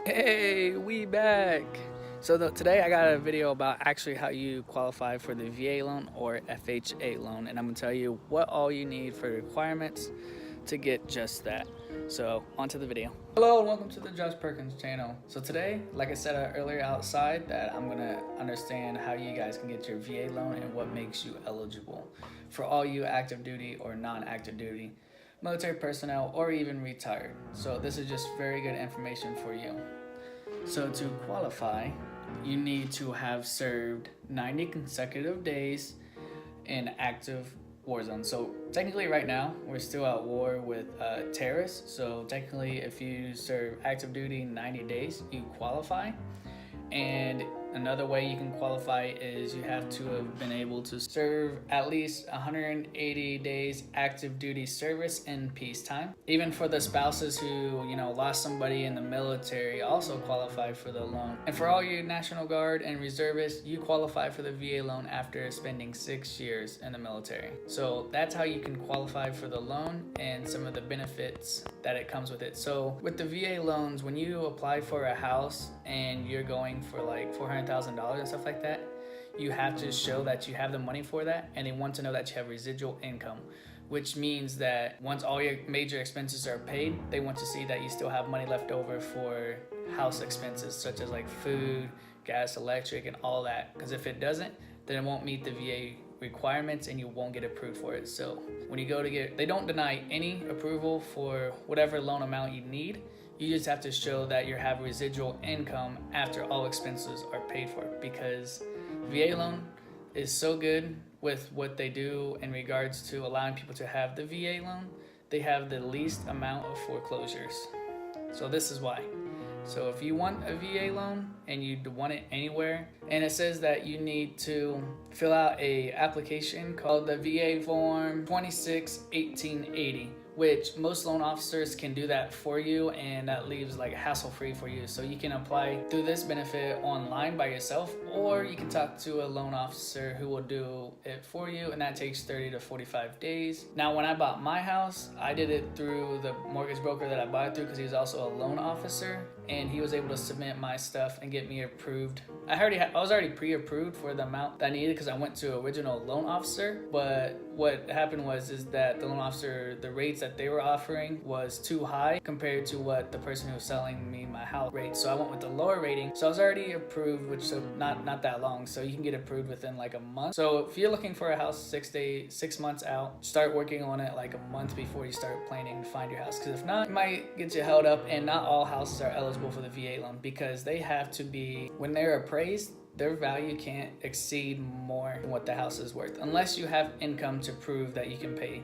Hey, we back. Today I got a video about actually how you qualify for the VA loan or FHA loan, and I'm gonna tell you what all you need for the requirements to get just that. So on to the video. Hello and welcome to the Josh Perkins channel. So today, like I said earlier outside, that I'm gonna understand how you guys can get your VA loan and what makes you eligible for all you active duty or non-active duty military personnel or even retired. So this is just very good information for you. So to qualify, you need to have served 90 consecutive days in active war zone. So technically right now, we're still at war with terrorists. So technically if you serve active duty 90 days, you qualify. And another way you can qualify is you have to have been able to serve at least 180 days active duty service in peacetime. Even for the spouses who, lost somebody in the military also qualify for the loan. And for all you National Guard and reservists, you qualify for the VA loan after spending 6 years in the military. So that's how you can qualify for the loan and some of the benefits that it comes with it. So with the VA loans, when you apply for a house and you're going for like $400,000 and stuff like that, you have to show that you have the money for that, and they want to know that you have residual income, which means that once all your major expenses are paid, they want to see that you still have money left over for house expenses such as like food, gas, electric, and all that. Because if it doesn't, then it won't meet the VA requirements and you won't get approved for it. So when you go to get, they don't deny any approval for whatever loan amount you need. You just have to show that you have residual income after all expenses are paid for, because VA loan is so good with what they do in regards to allowing people to have the VA loan. They have the least amount of foreclosures. So this is why. So if you want a VA loan and you want it anywhere, and it says that you need to fill out a application called the VA form 261880, which most loan officers can do that for you, and that leaves like hassle free for you. So you can apply through this benefit online by yourself, or you can talk to a loan officer who will do it for you, and that takes 30 to 45 days. Now when I bought my house, I did it through the mortgage broker that I bought it through, because he was also a loan officer, and he was able to submit my stuff and get me approved. I was already pre-approved for the amount that I needed because I went to original loan officer. But what happened is that the loan officer, the rates that they were offering was too high compared to what the person who was selling me my house rate. So I went with the lower rating. So I was already approved, which took not that long. So you can get approved within like a month. So if you're looking for a house 6 months out, start working on it like a month before you start planning to find your house. Because if not, it might get you held up, and not all houses are eligible for the VA loan because they have to be, when they're appraised, their value can't exceed more than what the house is worth unless you have income to prove that you can pay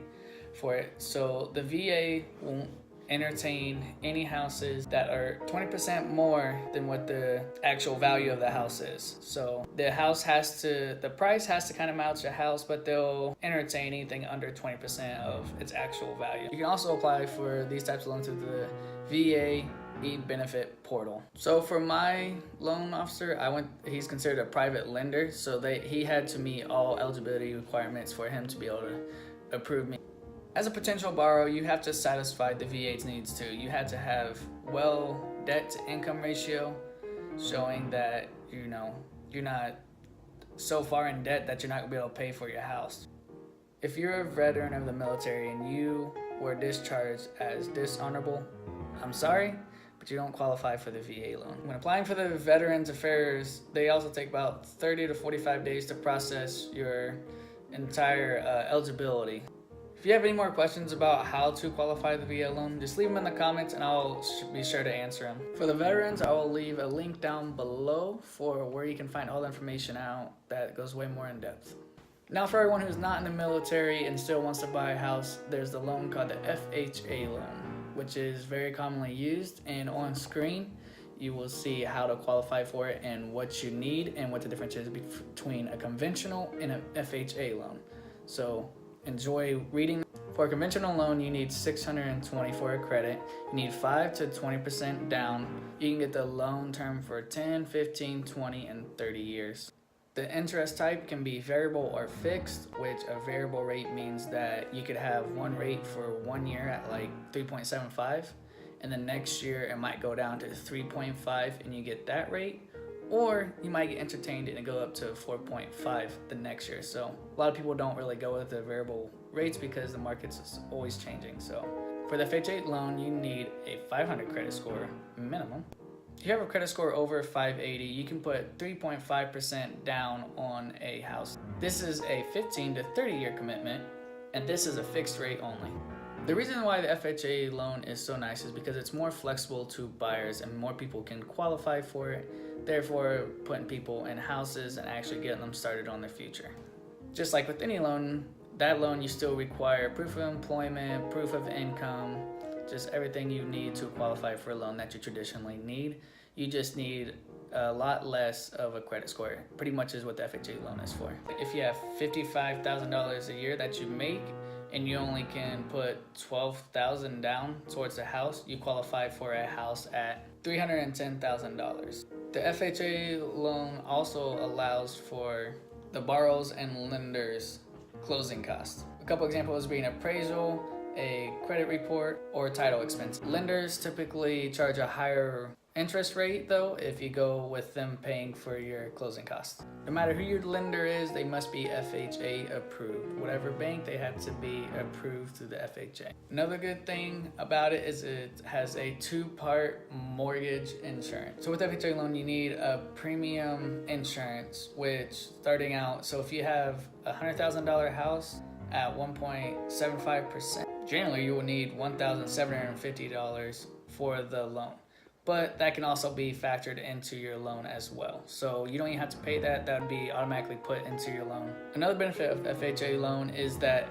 for it. So the VA won't entertain any houses that are 20% more than what the actual value of the house is. So the price has to kind of match the house, but they'll entertain anything under 20% of its actual value. You can also apply for these types of loans through the VA benefit portal. So for my loan officer, he's considered a private lender, so he had to meet all eligibility requirements for him to be able to approve me. As a potential borrower, you have to satisfy the VA's needs too. You had to have debt to income ratio, showing that you're not so far in debt that you're not gonna be able to pay for your house. If you're a veteran of the military and you were discharged as dishonorable, I'm sorry, but you don't qualify for the VA loan. When applying for the Veterans Affairs, they also take about 30 to 45 days to process your entire eligibility. If you have any more questions about how to qualify the VA loan, just leave them in the comments and I'll be sure to answer them. For the veterans, I will leave a link down below for where you can find all the information out that goes way more in depth. Now for everyone who's not in the military and still wants to buy a house, there's the loan called the FHA loan, which is very commonly used, and on screen you will see how to qualify for it and what you need and what the difference is between a conventional and an FHA loan. So enjoy reading. For a conventional loan, you need 620 for a credit. You need 5 to 20% down. You can get the loan term for 10, 15, 20, and 30 years. The interest type can be variable or fixed, which a variable rate means that you could have one rate for 1 year at like 3.75, and the next year it might go down to 3.5 and you get that rate, or you might get entertained and go up to 4.5 the next year. So a lot of people don't really go with the variable rates because the market's always changing. So for the FHA loan, you need a 500 credit score minimum. If you have a credit score over 580, you can put 3.5% down on a house. This is a 15 to 30 year commitment, and this is a fixed rate only. The reason why the FHA loan is so nice is because it's more flexible to buyers and more people can qualify for it, therefore putting people in houses and actually getting them started on their future. Just like with any loan, that loan you still require proof of employment, proof of income, just everything you need to qualify for a loan that you traditionally need. You just need a lot less of a credit score. Pretty much is what the FHA loan is for. If you have $55,000 a year that you make and you only can put $12,000 down towards a house, you qualify for a house at $310,000. The FHA loan also allows for the borrowers and lenders closing costs. A couple examples being appraisal, a credit report, or title expense. Lenders typically charge a higher interest rate though if you go with them paying for your closing costs. No matter who your lender is, they must be FHA approved. Whatever bank, they have to be approved through the FHA. Another good thing about it is it has a 2-part mortgage insurance. So with FHA loan, you need a premium insurance, which starting out, so if you have a $100,000 house at 1.75%, generally you will need $1,750 for the loan. But that can also be factored into your loan as well. So you don't even have to pay that, that would be automatically put into your loan. Another benefit of FHA loan is that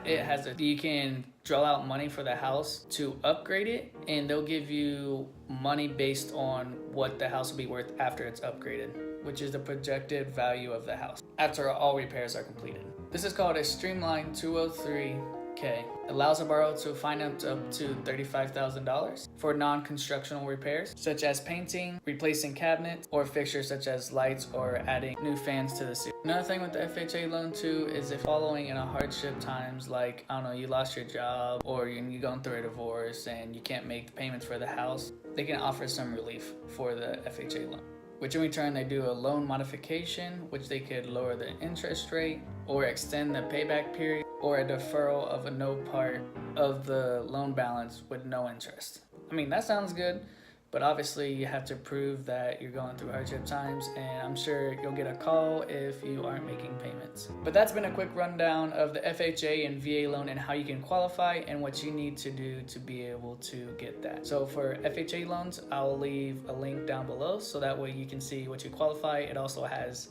you can draw out money for the house to upgrade it, and they'll give you money based on what the house will be worth after it's upgraded, which is the projected value of the house after all repairs are completed. This is called a streamlined 203K. Allows a borrower to finance up to $35,000 for non-constructional repairs, such as painting, replacing cabinets, or fixtures such as lights or adding new fans to the ceiling. Another thing with the FHA loan too is if following in a hardship times, like, I don't know, you lost your job or you're going through a divorce and you can't make the payments for the house, they can offer some relief for the FHA loan, which in return they do a loan modification, which they could lower the interest rate or extend the payback period, or a deferral of a no part of the loan balance with no interest. I mean, that sounds good, but obviously you have to prove that you're going through hardship times, and I'm sure you'll get a call if you aren't making payments. But that's been a quick rundown of the FHA and VA loan and how you can qualify and what you need to do to be able to get that. So for FHA loans, I'll leave a link down below so that way you can see what you qualify. It also has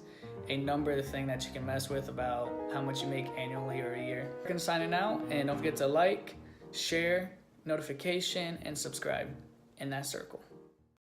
a number thing that you can mess with about how much you make annually or a year. You can sign it out, and don't forget to like, share, notification, and subscribe in that circle.